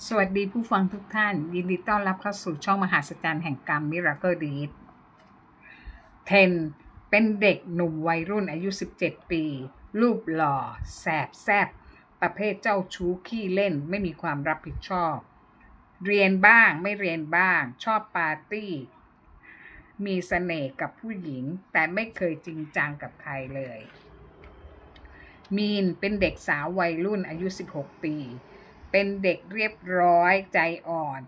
สวัสดีผู้ฟังทุกท่านยินดีต้อนรับเข้าสู่ช่องมหาสัจจรรย์แห่งกรรม Miracle Deed เทนเป็นเด็กหนุ่มวัยรุ่นอายุ 17 ปีรูปหล่อแสบแซบประเภทเจ้าชู้ขี้เล่นไม่มีความรับผิดชอบเรียนบ้างไม่เรียนบ้างชอบปาร์ตี้มีเสน่ห์กับผู้หญิงแต่ไม่เคยจริงจังกับใครเลยมีนเป็นเด็กสาววัยรุ่นอายุ 16 ปีเป็นเด็กเรียบร้อยใจอ่อน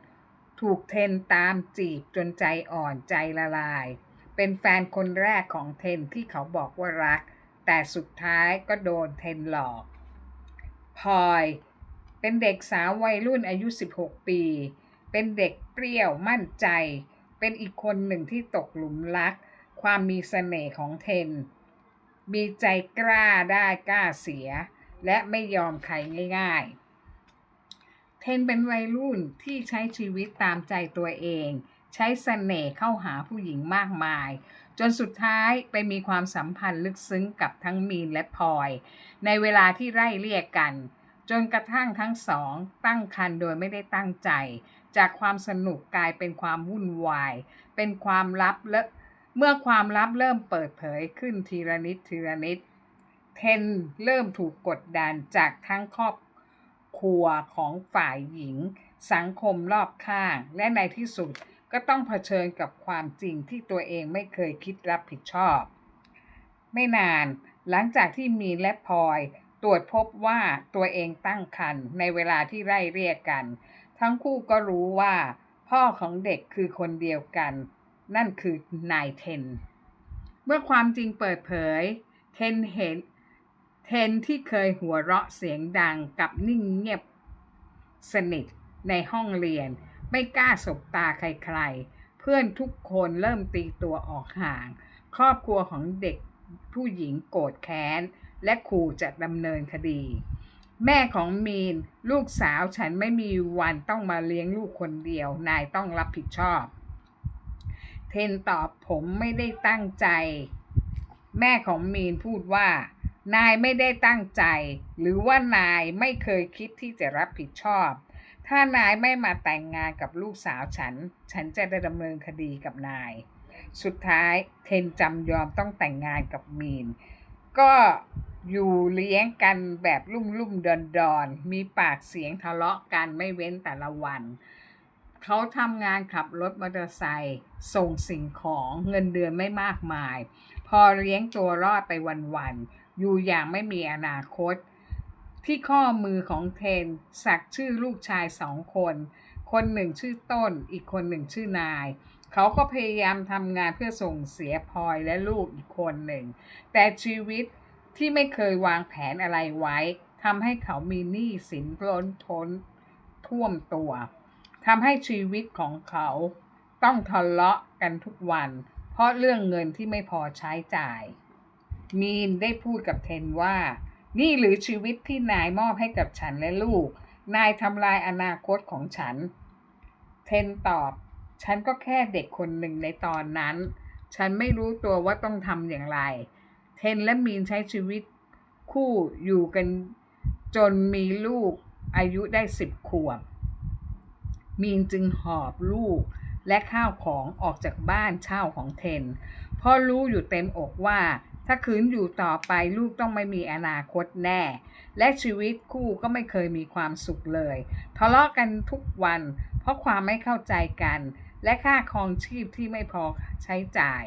ถูกเทนตามจีบจนใจอ่อนใจละลายเป็นแฟนคนแรกของเทนที่เขาบอกว่ารักแต่สุดท้ายก็โดนเทนหลอกพลอยเป็นเด็กสาววัยรุ่นอายุ 16 ปีเป็นเด็กเปรี้ยวมั่นใจเป็นอีกคนหนึ่งที่ตกหลุมรักความมีเสน่ห์ของเทนมีใจกล้าได้กล้าเสียและไม่ยอมใครง่ายๆเทนเป็นวัยรุ่นที่ใช้ชีวิตตามใจตัวเองใช้เสน่ห์เข้าหาผู้หญิงมากมายจนสุดท้ายไปมีความสัมพันธ์ลึกซึ้งกับทั้งมีนและพลอยในเวลาที่ไล่เลี่ยกันจนกระทั่งทั้งสองตั้งครรภ์โดยไม่ได้ตั้งใจจากความสนุกกลายเป็นความวุ่นวายเป็นความลับและเมื่อความลับเริ่มเปิดเผยขึ้นทีละนิดทีละนิดเทนเริ่มถูกกดดันจากทั้งครอบครัวของฝ่ายหญิงสังคมรอบข้างและในที่สุดก็ต้องเผชิญกับความจริงที่ตัวเองไม่เคยคิดรับผิดชอบไม่นานหลังจากที่มีนและพลอยตรวจพบว่าตัวเองตั้งครรภ์ในเวลาที่ไล่เรียกกันทั้งคู่ก็รู้ว่าพ่อของเด็กคือคนเดียวกันนั่นคือนายเทนเมื่อความจริงเปิดเผยเทนเห็นเทนที่เคยหัวเราะเสียงดังกับนิ่งเงียบสนิทในห้องเรียนไม่กล้าสบตาใครๆเพื่อนทุกคนเริ่มตีตัวออกห่างครอบครัวของเด็กผู้หญิงโกรธแค้นและขู่จะดำเนินคดีแม่ของมีนลูกสาวฉันไม่มีวันต้องมาเลี้ยงลูกคนเดียวนายต้องรับผิดชอบเทนตอบผมไม่ได้ตั้งใจแม่ของมีนพูดว่านายไม่ได้ตั้งใจหรือว่านายไม่เคยคิดที่จะรับผิดชอบถ้านายไม่มาแต่งงานกับลูกสาวฉันจะได้ดำเนินคดีกับนายสุดท้ายเทนจำยอมต้องแต่งงานกับมีนก็อยู่เลี้ยงกันแบบลุ่มดอนมีปากเสียงทะเลาะกันไม่เว้นแต่ละวันเขาทำงานขับรถมอเตอร์ไซค์ส่งสิ่งของเงินเดือนไม่มากมายพอเลี้ยงตัวรอดไปวันๆอยู่อย่างไม่มีอนาคตที่ข้อมือของเทนสักชื่อลูกชาย2 คนคนหนึ่งชื่อต้นอีกคนหนึ่งชื่อนายเขาก็พยายามทำงานเพื่อส่งเสียพลอยและลูกอีกคนหนึ่งแต่ชีวิตที่ไม่เคยวางแผนอะไรไว้ทำให้เขามีหนี้สินล้นท้นท่วมตัวทำให้ชีวิตของเขาต้องทะเลาะกันทุกวันเพราะเรื่องเงินที่ไม่พอใช้จ่ายมีนได้พูดกับเทนว่านี่หรือชีวิตที่นายมอบให้กับฉันและลูกนายทำลายอนาคตของฉันเทนตอบฉันก็แค่เด็กคนหนึ่งในตอนนั้นฉันไม่รู้ตัวว่าต้องทำอย่างไรเทนและมีนใช้ชีวิตคู่อยู่กันจนมีลูกอายุได้10 ขวบมีนจึงหอบลูกและข้าวของออกจากบ้านเช่าของเทนเพราะรู้อยู่เต็มอกว่าถ้าคืนอยู่ต่อไปลูกต้องไม่มีอนาคตแน่และชีวิตคู่ก็ไม่เคยมีความสุขเลยทะเลาะกันทุกวันเพราะความไม่เข้าใจกันและค่าครองชีพที่ไม่พอใช้จ่าย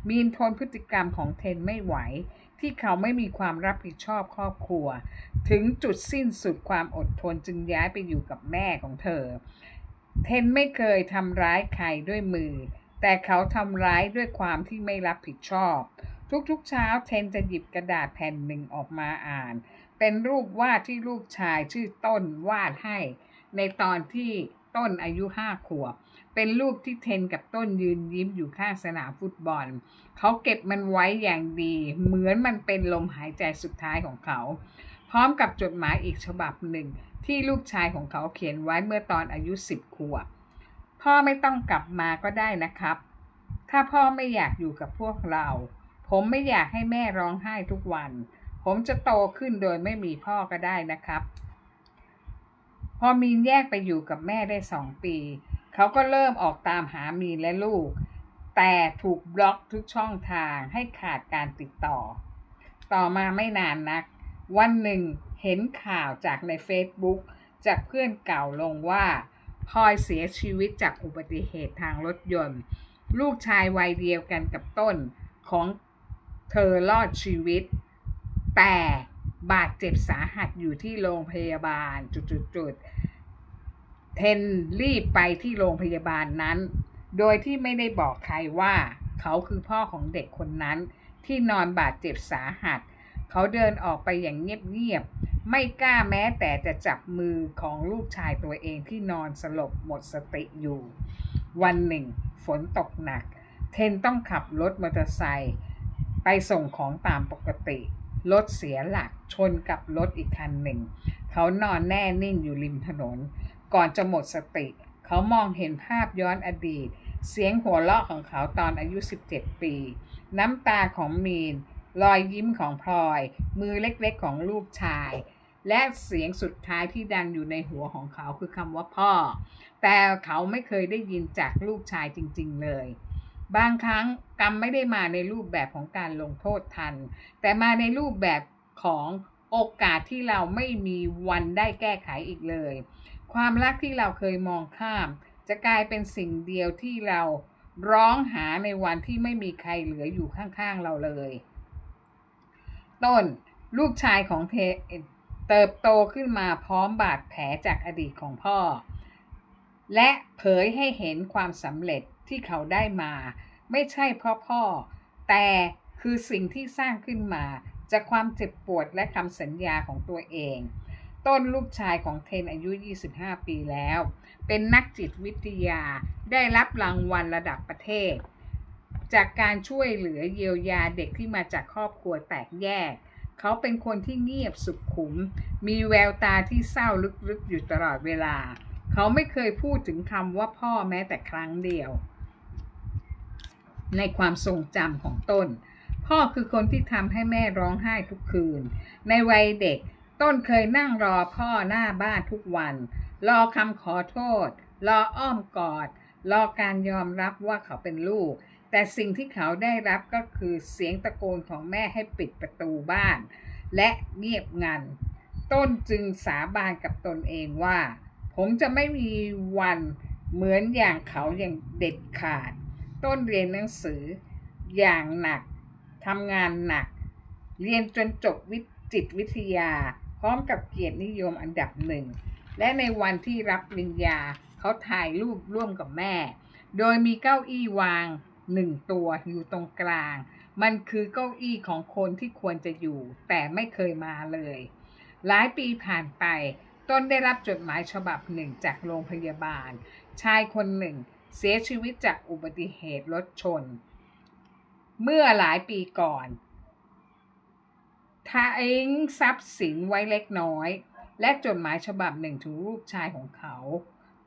มีนทนพฤติกรรมของเทนไม่ไหวที่เขาไม่มีความรับผิดชอบครอบครัวถึงจุดสิ้นสุดความอดทนจึงย้ายไปอยู่กับแม่ของเธอเทนไม่เคยทำร้ายใครด้วยมือแต่เขาทำร้ายด้วยความที่ไม่รับผิดชอบทุกๆเช้าเทนจะหยิบกระดาษแผ่นหนึ่งออกมาอ่านเป็นรูปวาดที่ลูกชายชื่อต้นวาดให้ในตอนที่ต้นอายุ5 ขวบเป็นรูปที่เทนกับต้นยืนยิ้มอยู่ข้างสนามฟุตบอลเขาเก็บมันไว้อย่างดีเหมือนมันเป็นลมหายใจสุดท้ายของเขาพร้อมกับจดหมายอีกฉบับหนึ่งที่ลูกชายของเขาเขียนไว้เมื่อตอนอายุ10 ขวบพ่อไม่ต้องกลับมาก็ได้นะครับถ้าพ่อไม่อยากอยู่กับพวกเราผมไม่อยากให้แม่ร้องไห้ทุกวันผมจะโตขึ้นโดยไม่มีพ่อก็ได้นะครับ พอมีนแยกไปอยู่กับแม่ได้2 ปีเขาก็เริ่มออกตามหามีนและลูกแต่ถูกบล็อกทุกช่องทางให้ขาดการติดต่อต่อมาไม่นานนักวันหนึ่งเห็นข่าวจากใน Facebook จากเพื่อนเก่าลงว่าพลอยเสียชีวิตจากอุบัติเหตุทางรถยนต์ลูกชายวัยเดียวกันกับต้นของเธอรอดชีวิตแต่บาดเจ็บสาหัสอยู่ที่โรงพยาบาลจุดๆเทนรีบไปที่โรงพยาบาลนั้นโดยที่ไม่ได้บอกใครว่าเขาคือพ่อของเด็กคนนั้นที่นอนบาดเจ็บสาหัสเขาเดินออกไปอย่างเงียบๆไม่กล้าแม้แต่จะจับมือของลูกชายตัวเองที่นอนสลบหมดสติอยู่วันหนึ่งฝนตกหนักเทนต้องขับรถมอเตอร์ไซค์ไปส่งของตามปกติรถเสียหลักชนกับรถอีกคันหนึ่งเขานอนแน่นิ่งอยู่ริมถนนก่อนจะหมดสติเขามองเห็นภาพย้อนอดีตเสียงหัวเราะของเขาตอนอายุ17 ปีน้ำตาของมีนรอยยิ้มของพลอยมือเล็กๆของลูกชายและเสียงสุดท้ายที่ดังอยู่ในหัวของเขาคือคำว่าพ่อแต่เขาไม่เคยได้ยินจากลูกชายจริงๆเลยบางครั้งกรรมไม่ได้มาในรูปแบบของการลงโทษทันแต่มาในรูปแบบของโอกาสที่เราไม่มีวันได้แก้ไขอีกเลยความรักที่เราเคยมองข้ามจะกลายเป็นสิ่งเดียวที่เราร้องหาในวันที่ไม่มีใครเหลืออยู่ข้างๆเราเลยต้นลูกชายของเธอเติบโตขึ้นมาพร้อมบาดแผลจากอดีตของพ่อและเผยให้เห็นความสำเร็จที่เขาได้มาไม่ใช่เพราะพ่อแต่คือสิ่งที่สร้างขึ้นมาจากความเจ็บปวดและคำสัญญาของตัวเองต้นลูกชายของเทนอายุ25 ปีแล้วเป็นนักจิตวิทยาได้รับรางวัลระดับประเทศจากการช่วยเหลือเยียวยาเด็กที่มาจากครอบครัวแตกแยกเขาเป็นคนที่เงียบสุขุมมีแววตาที่เศร้าลึกๆอยู่ตลอดเวลาเขาไม่เคยพูดถึงคำว่าพ่อแม้แต่ครั้งเดียวในความทรงจำของต้นพ่อคือคนที่ทำให้แม่ร้องไห้ทุกคืนในวัยเด็กต้นเคยนั่งรอพ่อหน้าบ้านทุกวันรอคำขอโทษรออ้อมกอดรอการยอมรับว่าเขาเป็นลูกแต่สิ่งที่เขาได้รับก็คือเสียงตะโกนของแม่ให้ปิดประตูบ้านและเงียบงันต้นจึงสาบานกับตนเองว่าผมจะไม่มีวันเหมือนอย่างเขาอย่างเด็ดขาดต้นเรียนหนังสืออย่างหนักทำงานหนักเรียนจนจบจิตวิทยาพร้อมกับเกียรตินิยมอันดับหนึ่งและในวันที่รับปริญญาเขาถ่ายรูปร่วมกับแม่โดยมีเก้าอี้วาง1 ตัวอยู่ตรงกลางมันคือเก้าอี้ของคนที่ควรจะอยู่แต่ไม่เคยมาเลยหลายปีผ่านไปต้นได้รับจดหมายฉบับหนึ่งจากโรงพยาบาลชายคนหนึ่งเสียชีวิตจากอุบัติเหตุรถชนเมื่อหลายปีก่อนทิ้งทรัพย์สินไว้เล็กน้อยและจดหมายฉบับหนึ่งถึงลูกชายของเขา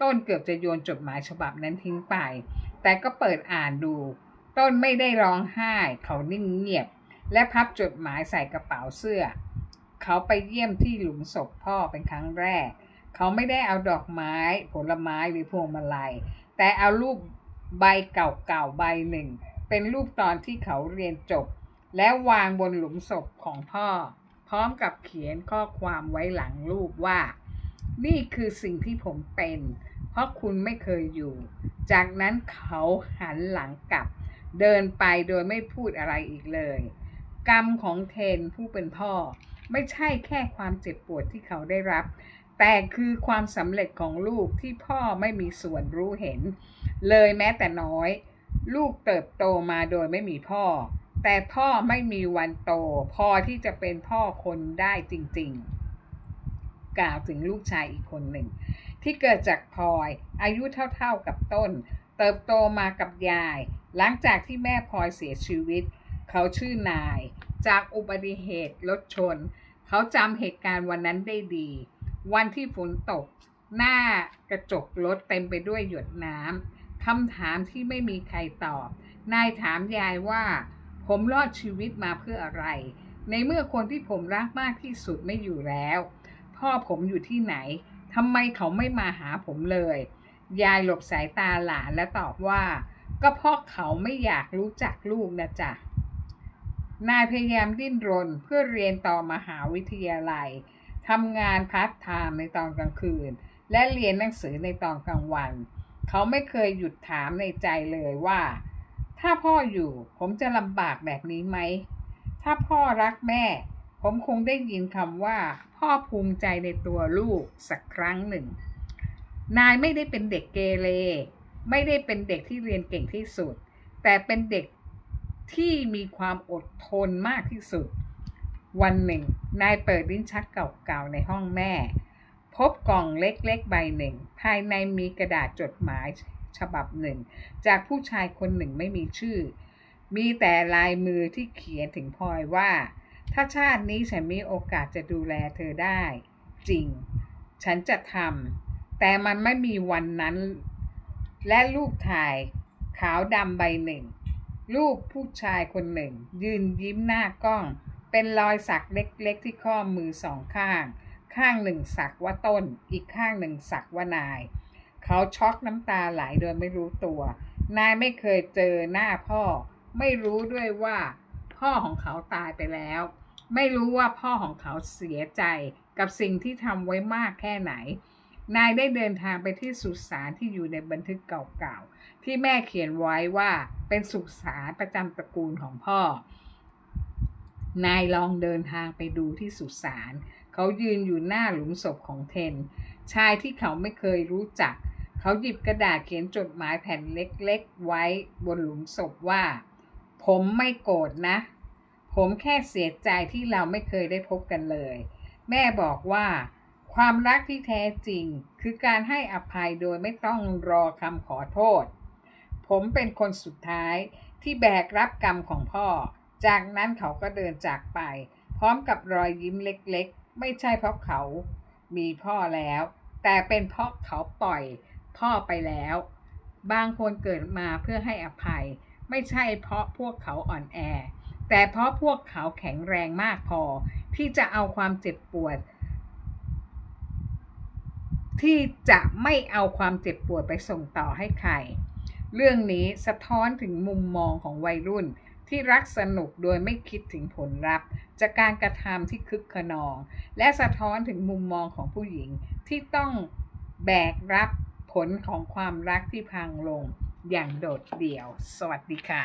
ต้นเกือบจะโยนจดหมายฉบับนั้นทิ้งไปแต่ก็เปิดอ่านดูต้นไม่ได้ร้องไห้เขานิ่งเงียบและพับจดหมายใส่กระเป๋าเสื้อเขาไปเยี่ยมที่หลุมศพพ่อเป็นครั้งแรกเขาไม่ได้เอาดอกไม้ผลไม้หรือพวงมาลัยแต่เอารูปใบเก่าๆใบหนึ่งเป็นรูปตอนที่เขาเรียนจบแล้ววางบนหลุมศพของพ่อพร้อมกับเขียนข้อความไว้หลังรูปว่านี่คือสิ่งที่ผมเป็นเพราะคุณไม่เคยอยู่จากนั้นเขาหันหลังกลับเดินไปโดยไม่พูดอะไรอีกเลยกรรมของเทนผู้เป็นพ่อไม่ใช่แค่ความเจ็บปวดที่เขาได้รับแต่คือความสำเร็จของลูกที่พ่อไม่มีส่วนรู้เห็นเลยแม้แต่น้อยลูกเติบโตมาโดยไม่มีพ่อแต่พ่อไม่มีวันโตพอที่จะเป็นพ่อคนได้จริงๆกล่าวถึงลูกชายอีกคนหนึ่งที่เกิดจากพลอยอายุเท่าๆกับต้นเติบโตมากับยายหลังจากที่แม่พลอยเสียชีวิตเขาชื่อนายจากอุบัติเหตุรถชนเขาจำเหตุการณ์วันนั้นได้ดีวันที่ฝนตกหน้ากระจกรถเต็มไปด้วยหยดน้ำคำถามที่ไม่มีใครตอบนายถามยายว่าผมรอดชีวิตมาเพื่ออะไรในเมื่อคนที่ผมรักมากที่สุดไม่อยู่แล้วพ่อผมอยู่ที่ไหน ทำไมเขาไม่มาหาผมเลย ยายหลบสายตาหลานและตอบว่าก็เพราะเขาไม่อยากรู้จักลูกนะจ๊ะนายพยายามดิ้นรนเพื่อเรียนต่อมหาวิทยาลัยทำงานพาร์ทไทม์ในตอนกลางคืนและเรียนหนังสือในตอนกลางวันเขาไม่เคยหยุดถามในใจเลยว่าถ้าพ่ออยู่ผมจะลำบากแบบนี้ไหมถ้าพ่อรักแม่ผมคงได้ยินคำว่าพ่อภูมิใจในตัวลูกสักครั้งหนึ่งนายไม่ได้เป็นเด็กเกเรไม่ได้เป็นเด็กที่เรียนเก่งที่สุดแต่เป็นเด็กที่มีความอดทนมากที่สุดวันหนึ่งนายเปิดลิ้นชักเก่าๆในห้องแม่พบกล่องเล็กๆใบหนึ่งภายในมีกระดาษจดหมายฉบับหนึ่งจากผู้ชายคนหนึ่งไม่มีชื่อมีแต่ลายมือที่เขียนถึงพลอยว่าถ้าชาตินี้ฉันมีโอกาสจะดูแลเธอได้จริงฉันจะทำแต่มันไม่มีวันนั้นและรูปถ่ายขาวดำใบหนึ่งรูปผู้ชายคนหนึ่งยืนยิ้มหน้ากล้องเป็นรอยสักเล็กๆที่ข้อมือสองข้างข้างหนึ่งสักว่าต้นอีกข้างหนึ่งสักว่านายเขาช็อกน้ำตาไหลโดยไม่รู้ตัวนายไม่เคยเจอหน้าพ่อไม่รู้ด้วยว่าพ่อของเขาตายไปแล้วไม่รู้ว่าพ่อของเขาเสียใจกับสิ่งที่ทำไว้มากแค่ไหนนายได้เดินทางไปที่สุสานที่อยู่ในบันทึกเก่าๆที่แม่เขียนไว้ว่าเป็นสุสานประจำตระกูลของพ่อนายลองเดินทางไปดูที่สุสานเขายืนอยู่หน้าหลุมศพของเทนชายที่เขาไม่เคยรู้จักเขาหยิบกระดาษเขียนจดหมายแผ่นเล็กๆไว้บนหลุมศพว่าผมไม่โกรธนะผมแค่เสียใจที่เราไม่เคยได้พบกันเลยแม่บอกว่าความรักที่แท้จริงคือการให้อภัยโดยไม่ต้องรอคำขอโทษผมเป็นคนสุดท้ายที่แบกรับกรรมของพ่อจากนั้นเขาก็เดินจากไปพร้อมกับรอยยิ้มเล็กๆไม่ใช่เพราะเขามีพ่อแล้วแต่เป็นเพราะเขาปล่อยพ่อไปแล้วบางคนเกิดมาเพื่อให้อภัยไม่ใช่เพราะพวกเขาอ่อนแอแต่เพราะพวกเขาแข็งแรงมากพอที่จะเอาความเจ็บปวดที่จะไม่เอาความเจ็บปวดไปส่งต่อให้ใครเรื่องนี้สะท้อนถึงมุมมองของวัยรุ่นที่รักสนุกโดยไม่คิดถึงผลลัพธ์จากการกระทำที่คึกขนองและสะท้อนถึงมุมมองของผู้หญิงที่ต้องแบกรับผลของความรักที่พังลงอย่างโดดเดี่ยวสวัสดีค่ะ